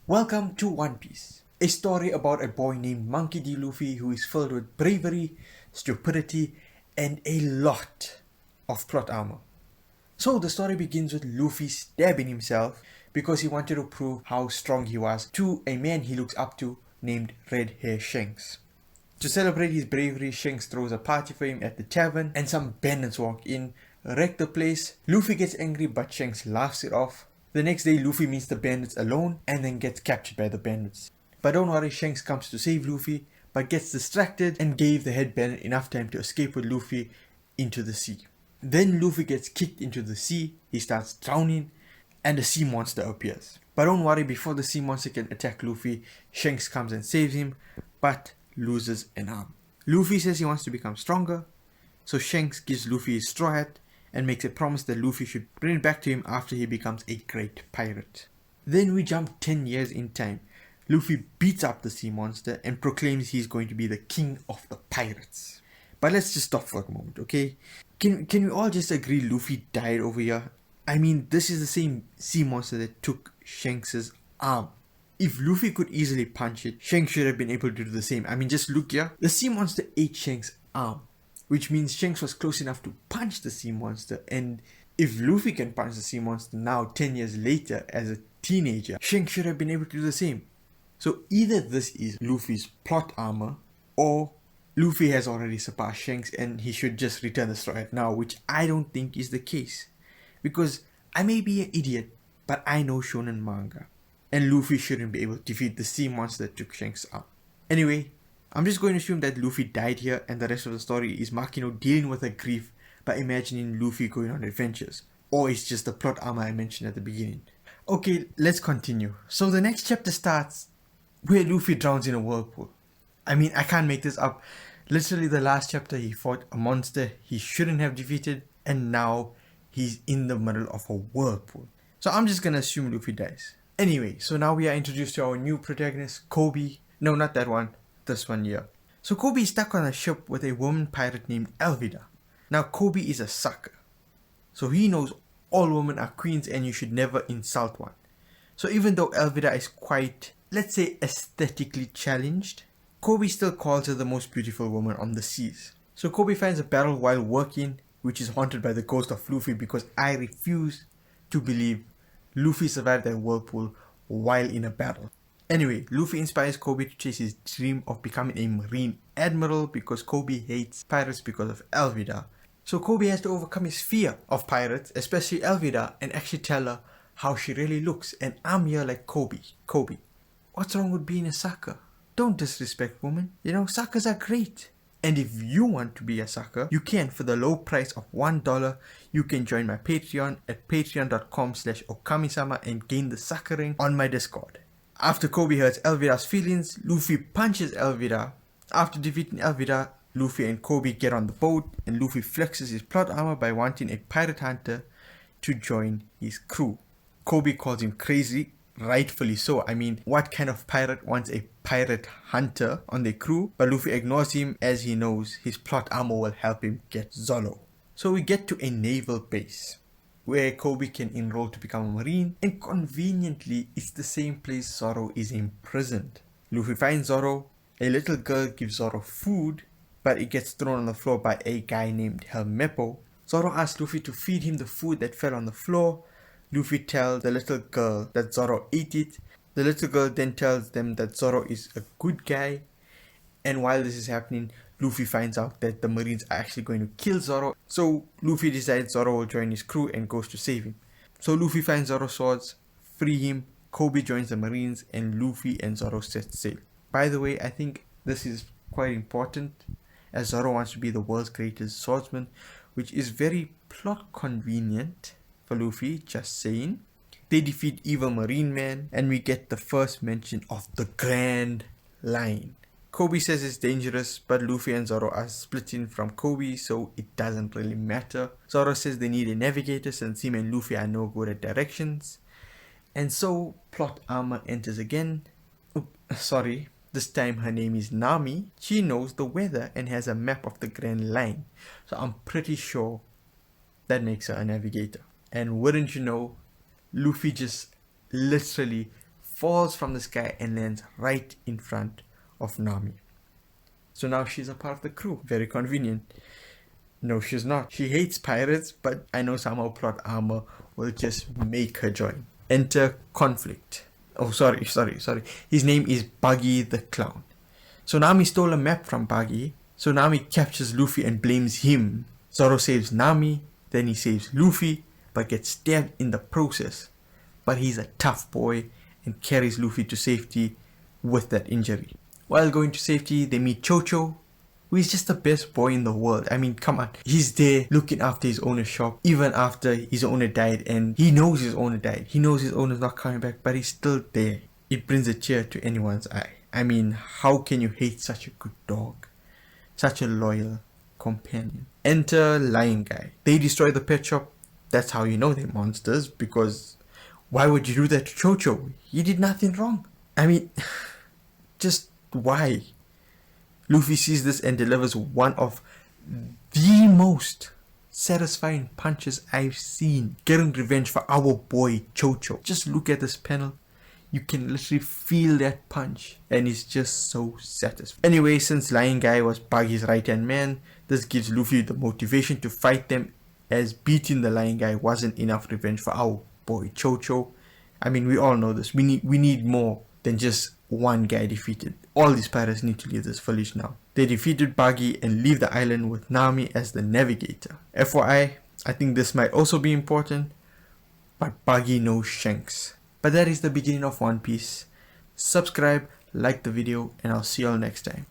Welcome to One Piece, a story about a boy named Monkey D. Luffy who is filled with bravery, stupidity, and a lot of plot armor. So the story begins with Luffy stabbing himself because he wanted to prove how strong he was to a man he looks up to named Red Hair Shanks. To celebrate his bravery, Shanks throws a party for him at the tavern and some bandits walk in, wreck the place. Luffy gets angry but Shanks laughs it off. The next day Luffy meets the bandits alone and then gets captured by the bandits. But don't worry, Shanks comes to save Luffy but gets distracted and gave the head bandit enough time to escape with Luffy into the sea. Then Luffy gets kicked into the sea, he starts drowning and the sea monster appears. But don't worry, before the sea monster can attack Luffy, Shanks comes and saves him but loses an arm. Luffy says he wants to become stronger, so Shanks gives Luffy his straw hat and makes a promise that Luffy should bring it back to him after he becomes a great pirate. Then we jump 10 years in time. Luffy beats up the sea monster and proclaims he's going to be the king of the pirates. But let's just stop for a moment, okay? Can we all just agree Luffy died over here? I mean, this is the same sea monster that took Shanks' arm. If Luffy could easily punch it, Shanks should have been able to do the same. I mean, just look here. The sea monster ate Shanks' arm, which means Shanks was close enough to punch the sea monster. And if Luffy can punch the sea monster now 10 years later as a teenager, Shanks should have been able to do the same. So either this is Luffy's plot armor or Luffy has already surpassed Shanks and he should just return the straw hat now, which I don't think is the case. Because I may be an idiot, but I know shonen manga. And Luffy shouldn't be able to defeat the sea monster that took Shanks' arm. Anyway, I'm just going to assume that Luffy died here and the rest of the story is Makino dealing with her grief by imagining Luffy going on adventures. Or it's just the plot armor I mentioned at the beginning. Okay, let's continue. So the next chapter starts where Luffy drowns in a whirlpool. I mean, I can't make this up. Literally the last chapter he fought a monster he shouldn't have defeated and now he's in the middle of a whirlpool. So I'm just gonna assume Luffy dies. Anyway, so now we are introduced to our new protagonist, Koby. No, not that one. This one here. So Koby is stuck on a ship with a woman pirate named Alvida. Now Koby is a sucker. So he knows all women are queens and you should never insult one. So even though Alvida is quite, let's say, aesthetically challenged, Koby still calls her the most beautiful woman on the seas. So Koby finds a barrel while working, which is haunted by the ghost of Luffy because I refuse to believe Luffy survived that whirlpool while in a battle. Anyway, Luffy inspires Koby to chase his dream of becoming a marine admiral because Koby hates pirates because of Alvida. So Koby has to overcome his fear of pirates, especially Alvida, and actually tell her how she really looks. And I'm here like Koby, what's wrong with being a sucker? Don't disrespect women. You know, suckers are great. And if you want to be a sucker, you can. For the low price of $1, you can join my Patreon at patreon.com/okami-sama and gain the suckering on my Discord. After Koby hurts Alvida's feelings, Luffy punches Alvida. After defeating Alvida, Luffy and Koby get on the boat and Luffy flexes his plot armor by wanting a pirate hunter to join his crew. Koby calls him crazy, rightfully so. I mean, what kind of pirate wants a pirate hunter on their crew? But Luffy ignores him as he knows his plot armor will help him get Zoro. So we get to a naval base where Koby can enroll to become a marine, and conveniently it's the same place Zoro is imprisoned. Luffy finds Zoro, a little girl gives Zoro food, but it gets thrown on the floor by a guy named Helmeppo. Zoro asks Luffy to feed him the food that fell on the floor. Luffy tells the little girl that Zoro ate it. The little girl then tells them that Zoro is a good guy, and while this is happening, Luffy finds out that the Marines are actually going to kill Zoro, so Luffy decides Zoro will join his crew and goes to save him. So Luffy finds Zoro's swords, free him, Koby joins the Marines, and Luffy and Zoro set sail. By the way, I think this is quite important, as Zoro wants to be the world's greatest swordsman, which is very plot convenient for Luffy, just saying. They defeat evil Marine Man, and we get the first mention of the Grand Line. Koby says it's dangerous, but Luffy and Zoro are splitting from Koby, so it doesn't really matter. Zoro says they need a navigator since him and Luffy are no good at directions. And so, plot armor enters again. This time her name is Nami. She knows the weather and has a map of the Grand Line. So I'm pretty sure that makes her a navigator. And wouldn't you know, Luffy just literally falls from the sky and lands right in front of Nami. So now she's a part of the crew. Very convenient. No, she's not. She hates pirates, but I know somehow plot armor will just make her join. Enter Conflict. Oh, sorry. His name is Buggy the Clown. So Nami stole a map from Buggy. So Nami captures Luffy and blames him. Zoro saves Nami, then he saves Luffy, but gets stabbed in the process. But he's a tough boy and carries Luffy to safety with that injury. While going to safety, they meet Chocho, who is just the best boy in the world. I mean, come on. He's there looking after his owner's shop, even after his owner died, and he knows his owner died. He knows his owner's not coming back, but he's still there. It brings a tear to anyone's eye. I mean, how can you hate such a good dog? Such a loyal companion. Enter Lion Guy. They destroy the pet shop. That's how you know they're monsters, because why would you do that to Chocho? He did nothing wrong. I mean, just why? Luffy sees this and delivers one of the most satisfying punches I've seen, getting revenge for our boy Chocho. Just look at this panel. You can literally feel that punch, and it's just so satisfying. Anyway, since Lion Guy was Buggy's right-hand man, this gives Luffy the motivation to fight them, as beating the Lion Guy wasn't enough revenge for our boy Chocho. I mean, we all know this. We need more than just one guy defeated. All these pirates need to leave this village now. They defeated Buggy and leave the island with Nami as the navigator. FYI, I think this might also be important, but Buggy knows Shanks. But that is the beginning of One Piece. Subscribe, like the video, and I'll see you all next time.